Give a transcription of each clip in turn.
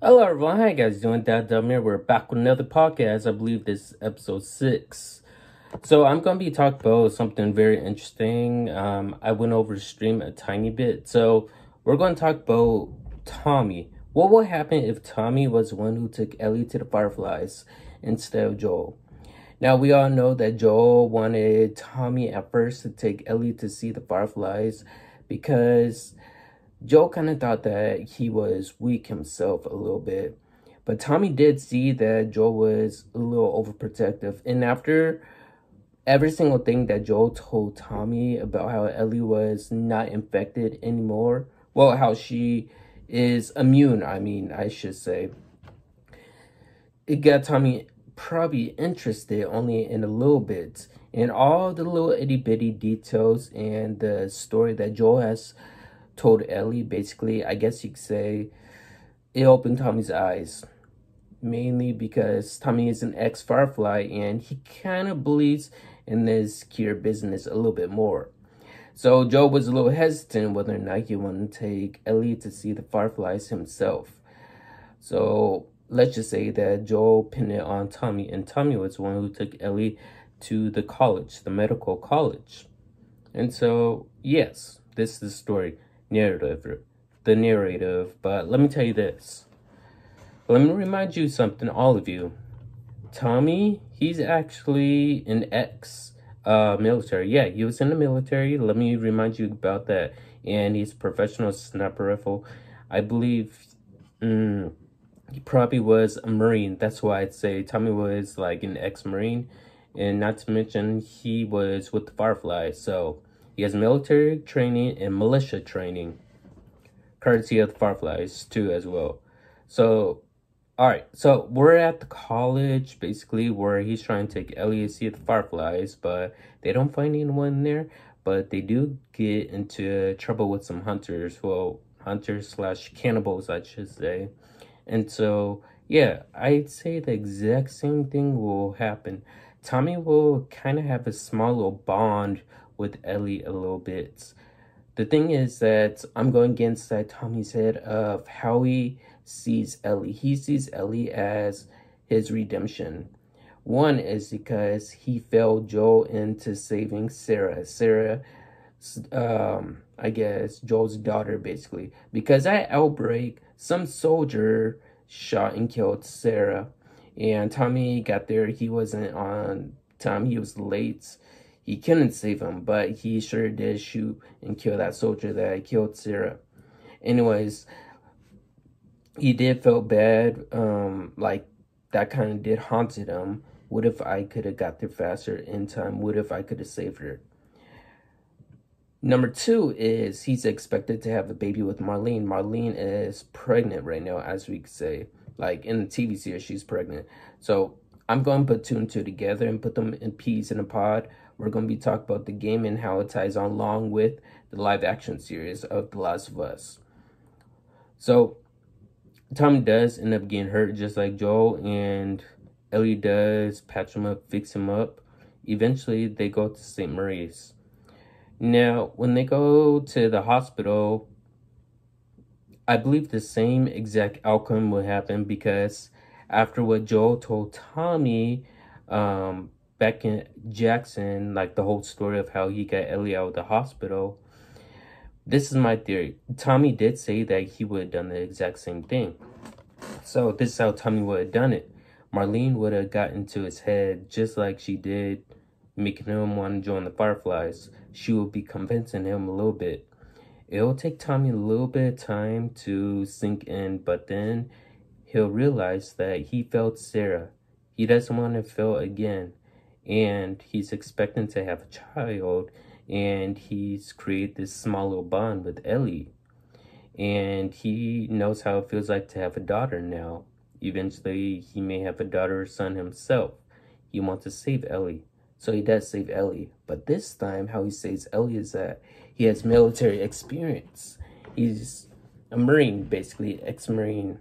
Hello everyone, how you guys doing? Dad Dumb here. We're back with another podcast. I believe this is episode 6. So I'm gonna be talking about something very interesting. I went over the stream a tiny bit. So we're gonna talk about Tommy. What would happen if Tommy was the one who took Ellie to the Fireflies instead of Joel? Now we all know that Joel wanted Tommy at first to take Ellie to see the Fireflies because Joe kind of thought that he was weak himself a little bit. But Tommy did see that Joe was a little overprotective. And after every single thing that Joe told Tommy about how Ellie was not infected anymore, well, how she is immune, I should say, it got Tommy probably interested only in a little bit. And all the little itty bitty details and the story that Joe has told Ellie, basically, I guess you could say, it opened Tommy's eyes. Mainly because Tommy is an ex-Firefly and he kind of believes in this cure business a little bit more. So Joe was a little hesitant whether or not he wanted to take Ellie to see the Fireflies himself. So let's just say that Joe pinned it on Tommy, and Tommy was the one who took Ellie to the college, the medical college. And so, yes, this is the story, the narrative. But let me tell you this. Let me remind you something, all of you. Tommy, he's actually an ex-military. Yeah, he was in the military. Let me remind you about that. And he's a professional sniper rifle. I believe he probably was a Marine. That's why I'd say Tommy was like an ex-Marine. And not to mention, he was with the Fireflies. So he has military training and militia training, courtesy of the Fireflies too as well. So, all right. So we're at the college, basically, where he's trying to take Ellie to see the Fireflies, but they don't find anyone there. But they do get into trouble with some hunters. Well, hunters slash cannibals, I should say. And so, yeah, I'd say the exact same thing will happen. Tommy will kind of have a small little bond with Ellie a little bit. The thing is that I'm going against that Tommy's head of how he sees Ellie. He sees Ellie as his redemption. One is because he failed Joel into saving Sarah. Sarah, I guess, Joel's daughter, basically. Because at Outbreak, some soldier shot and killed Sarah. And Tommy got there. He wasn't on time. He was late. He couldn't save him, but he sure did shoot and kill that soldier that killed Sarah. Anyways, he did feel bad. Like that kind of did haunted him. What if I could have got there faster in time? What if I could have saved her? Number 2 is he's expected to have a baby with Marlene. Marlene is pregnant right now, as we could say. Like in the TV series, she's pregnant. So I'm going to put 2 and 2 together and put them in peas in a pod. We're going to be talking about the game and how it ties on along with the live action series of The Last of Us. So Tommy does end up getting hurt just like Joel, and Ellie does patch him up, fix him up. Eventually, they go to St. Mary's. Now, when they go to the hospital, I believe the same exact outcome will happen because after what Joel told Tommy back in Jackson, like the whole story of how he got Ellie out of the hospital, this is my theory. Tommy did say that he would have done the exact same thing. So this is how Tommy would have done it. Marlene would have got into his head just like she did, making him want to join the Fireflies. She will be convincing him a little bit. It'll take Tommy a little bit of time to sink in, but then he'll realize that he failed Sarah. He doesn't want to fail again. And he's expecting to have a child, and he's created this small little bond with Ellie. And he knows how it feels like to have a daughter now. Eventually, he may have a daughter or son himself. He wants to save Ellie. So he does save Ellie. But this time, how he saves Ellie is that he has military experience. He's a Marine, basically, ex-Marine.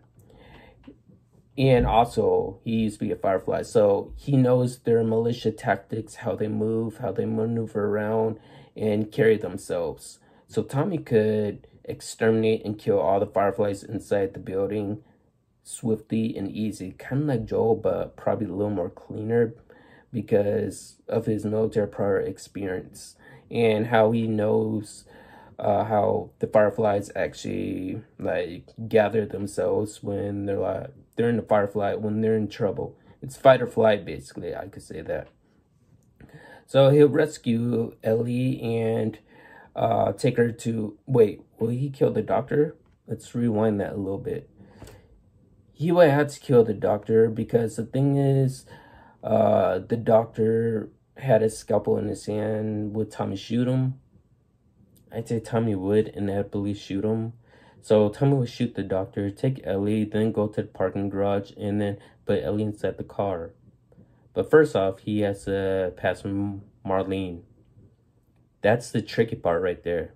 And also, he used to be a Firefly. So he knows their militia tactics, how they move, how they maneuver around, and carry themselves. So Tommy could exterminate and kill all the Fireflies inside the building swiftly and easy, kind of like Joel, but probably a little more cleaner because of his military prior experience and how he knows how the Fireflies actually like gather themselves when they're in the Firefly when they're in trouble. It's fight or flight, basically. I could say that. So he'll rescue Ellie and take her to... Wait, will he kill the doctor? Let's rewind that a little bit. He would have to kill the doctor because the thing is, the doctor had a scalpel in his hand. Would Tommy shoot him? I'd say Tommy would inevitably shoot him. So Tommy would shoot the doctor, take Ellie, then go to the parking garage, and then put Ellie inside the car. But first off, he has to pass Marlene. That's the tricky part right there.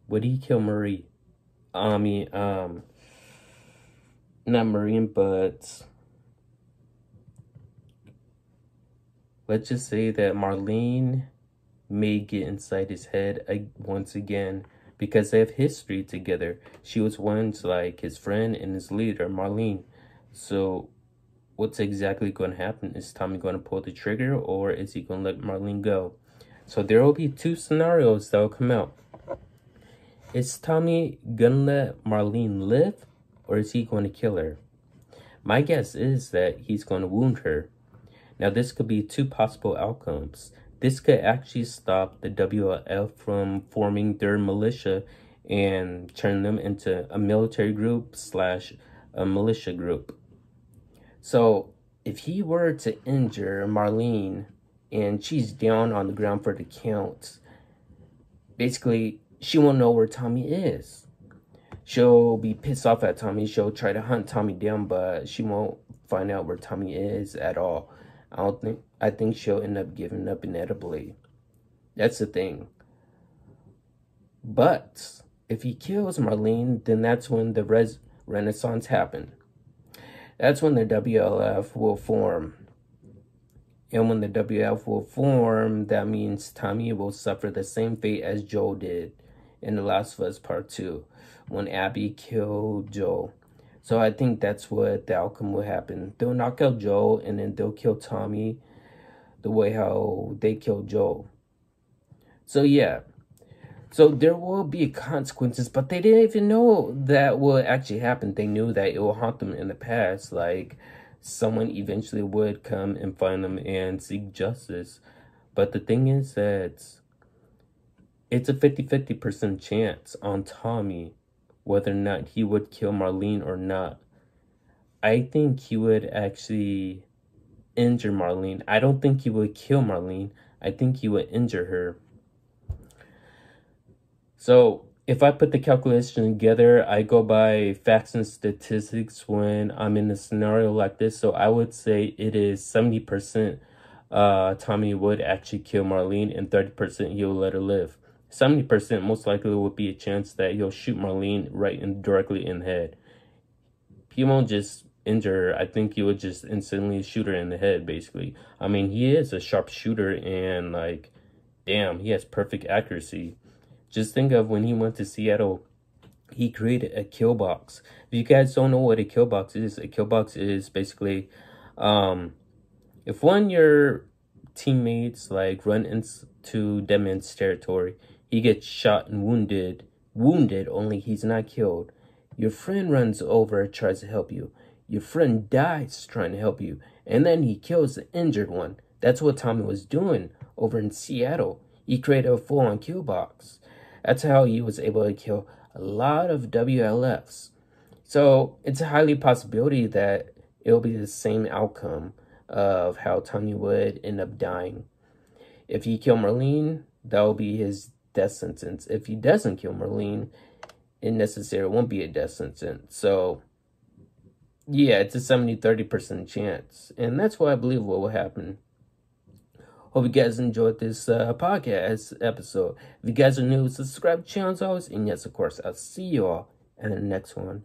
Would he kill Marie? Not Marine, but let's just say that Marlene may get inside his head once again because they have history together. She was once like his friend and his leader, Marlene. So what's exactly going to happen? Is Tommy going to pull the trigger or is he going to let Marlene go? So there will be two scenarios that will come out. Is Tommy going to let Marlene live or is he going to kill her? My guess is that he's going to wound her. Now this could be two possible outcomes. This could actually stop the WLF from forming their militia and turn them into a military group / a militia group. So if he were to injure Marlene and she's down on the ground for the count, basically she won't know where Tommy is. She'll be pissed off at Tommy. She'll try to hunt Tommy down, but she won't find out where Tommy is at all. I think she'll end up giving up inevitably. That's the thing. But if he kills Marlene, then that's when the Renaissance happened. That's when the WLF will form. And when the WLF will form, that means Tommy will suffer the same fate as Joel did in The Last of Us Part 2, when Abby killed Joel. So I think that's what the outcome will happen. They'll knock out Joel, and then they'll kill Tommy the way how they killed Joel. So yeah. So there will be consequences, but they didn't even know that will actually happen. They knew that it will haunt them in the past. Like, someone eventually would come and find them and seek justice. But the thing is that it's a 50-50% chance on Tommy whether or not he would kill Marlene or not. I think he would actually injure Marlene. I don't think he would kill Marlene. I think he would injure her. So if I put the calculation together, I go by facts and statistics when I'm in a scenario like this. So I would say it is 70% Tommy would actually kill Marlene and 30% he'll let her live. 70% most likely would be a chance that he'll shoot Marlene directly in the head. He won't just injure her. I think he would just instantly shoot her in the head, basically. I mean, he is a sharp shooter and, like, damn, he has perfect accuracy. Just think of when he went to Seattle, he created a kill box. If you guys don't know what a kill box is, a kill box is basically, if one of your teammates, like, run into dead man's territory, he gets shot and wounded, only he's not killed. Your friend runs over, tries to help you. Your friend dies trying to help you, and then he kills the injured one. That's what Tommy was doing over in Seattle. He created a full-on kill box. That's how he was able to kill a lot of WLFs. So it's a highly possibility that it'll be the same outcome of how Tommy would end up dying. If he killed Marlene, that will be his death sentence. If he doesn't kill Marlene, it necessarily won't be a death sentence. So yeah, it's a 70-30% chance. And that's what I believe will happen. Hope you guys enjoyed this podcast episode. If you guys are new, subscribe to the channel as always. And yes, of course, I'll see you all in the next one.